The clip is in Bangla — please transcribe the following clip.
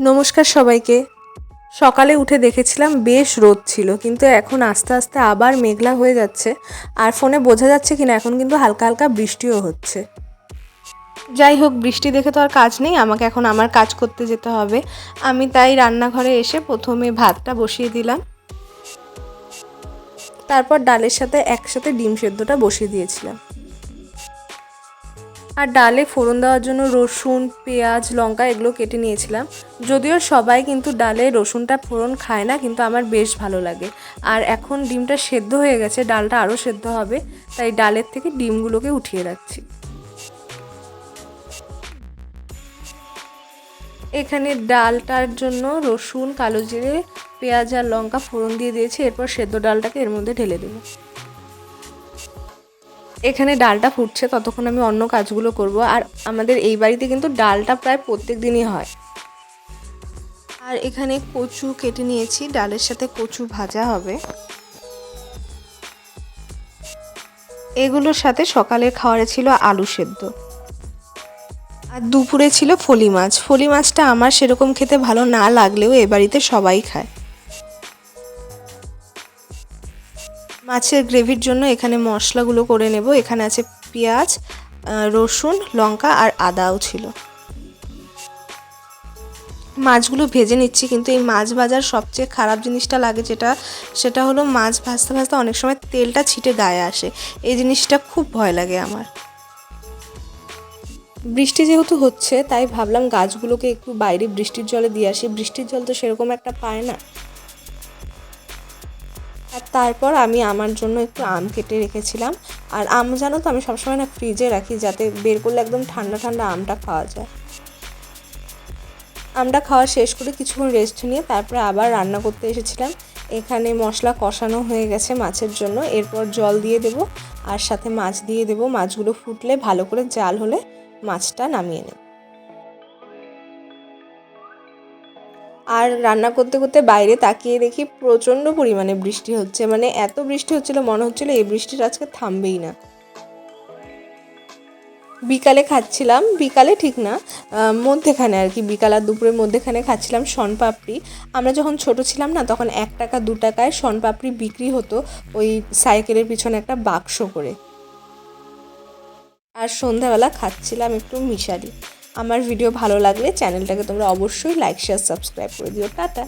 নমস্কার সবাইকে। সকালে উঠে দেখেছিলাম বেশ রোদ ছিল, কিন্তু এখন আস্তে আস্তে আবার মেঘলা হয়ে যাচ্ছে। আর ফোনে বোঝা যাচ্ছে কিনা এখন কিন্তু হালকা হালকা বৃষ্টিও হচ্ছে। যাই হোক, বৃষ্টি দেখে তো আর কাজ নেই, আমাকে এখন আমার কাজ করতে যেতে হবে। আমি তাই রান্নাঘরে এসে প্রথমে ভাতটা বসিয়ে দিলাম, তারপর ডালের সাথে একসাথে ডিম সেদ্ধটা বসিয়ে দিয়েছিলাম। আর ডালে ফোড়ন দেওয়ার জন্য রসুন, পেঁয়াজ, লঙ্কা এগুলো কেটে নিয়েছিলাম। যদিও সবাই কিন্তু ডালে রসুনটা ফোড়ন খায় না, কিন্তু আমার বেশ ভালো লাগে। আর এখন ডিমটা সেদ্ধ হয়ে গেছে, ডালটা আরও সেদ্ধ হবে, তাই ডালের থেকে ডিমগুলোকে উঠিয়ে রাখছি। এখানে ডালটার জন্য রসুন, কালো জিরে, পেঁয়াজ আর লঙ্কা ফোড়ন দিয়ে দিয়েছি। এরপর সেদ্ধ ডালটাকে এর মধ্যে ঢেলে দেবো। এখানে ডালটা ফুটছে, ততক্ষণ আমি অন্য কাজগুলো করব। আর আমাদের এই বাড়িতে কিন্তু ডালটা প্রায় প্রত্যেক দিনই হয়। আর এখানে কচু কেটে নিয়েছি, ডালের সাথে কচু ভাজা হবে। এগুলোর সাথে সকালের খাবারে ছিল আলু সেদ্ধ। আর দুপুরে ছিল ফলি মাছ। ফলি মাছটা আমার সেরকম খেতে ভালো না লাগলেও এ বাড়িতে সবাই খায়। মাছের গ্রেভির জন্য এখানে মশলাগুলো করে নেব। এখানে আছে পেঁয়াজ, রসুন, লঙ্কা আর আদাও ছিল। মাছগুলো ভেজে নিচ্ছি, কিন্তু এই মাছ ভাজার সবচেয়ে খারাপ জিনিসটা লাগে সেটা হলো মাছ ভাজতে ভাজতে অনেক সময় তেলটা ছিটে গায়ে আসে। এই জিনিসটা খুব ভয় লাগে আমার। বৃষ্টি যেহেতু হচ্ছে, তাই ভাবলাম গাছগুলোকে একটু বাইরে বৃষ্টির জলে দিয়ে আসি। বৃষ্টির জল তো সেরকম একটা পায় না। আর তারপর আমি আমার জন্য একটু আম কেটে রেখেছিলাম। আর আম জানো তো, আমি সবসময় না ফ্রিজে রাখি, যাতে বের করলে একদম ঠান্ডা ঠান্ডা আমটা খাওয়া যায়। আমটা খাওয়া শেষ করে কিছুক্ষণ রেস্ট নিয়ে তারপরে আবার রান্না করতে এসেছিলাম। এখানে মশলা কষানো হয়ে গেছে মাছের জন্য। এরপর জল দিয়ে দেব আর সাথে মাছ দিয়ে দেব। মাছগুলো ফুটলে ভালো করে জাল হলে মাছটা নামিয়ে নেব। আর রান্না করতে করতে বাইরে তাকিয়ে দেখি প্রচণ্ড পরিমাণে বৃষ্টি হচ্ছে। মানে এত বৃষ্টি হচ্ছিল, মনে হচ্ছিল এই বৃষ্টিটা আজকে থামবেই না। বিকালে খাচ্ছিলাম, বিকালে ঠিক না, মধ্যেখানে আর কি, বিকাল আর দুপুরের মধ্যেখানে খাচ্ছিলাম শনপাপড়ি। আমরা যখন ছোট ছিলাম না, তখন 1 টাকা 2 টাকায় শনপাপড়ি বিক্রি হতো, ওই সাইকেলের পিছনে একটা বাক্স করে। আর সন্ধ্যাবেলা খাচ্ছিলাম একটু মিশারি। আমার ভিডিও ভালো লাগলে চ্যানেলটাকে তোমরা অবশ্যই লাইক, শেয়ার, সাবস্ক্রাইব করে দিও। টাটা।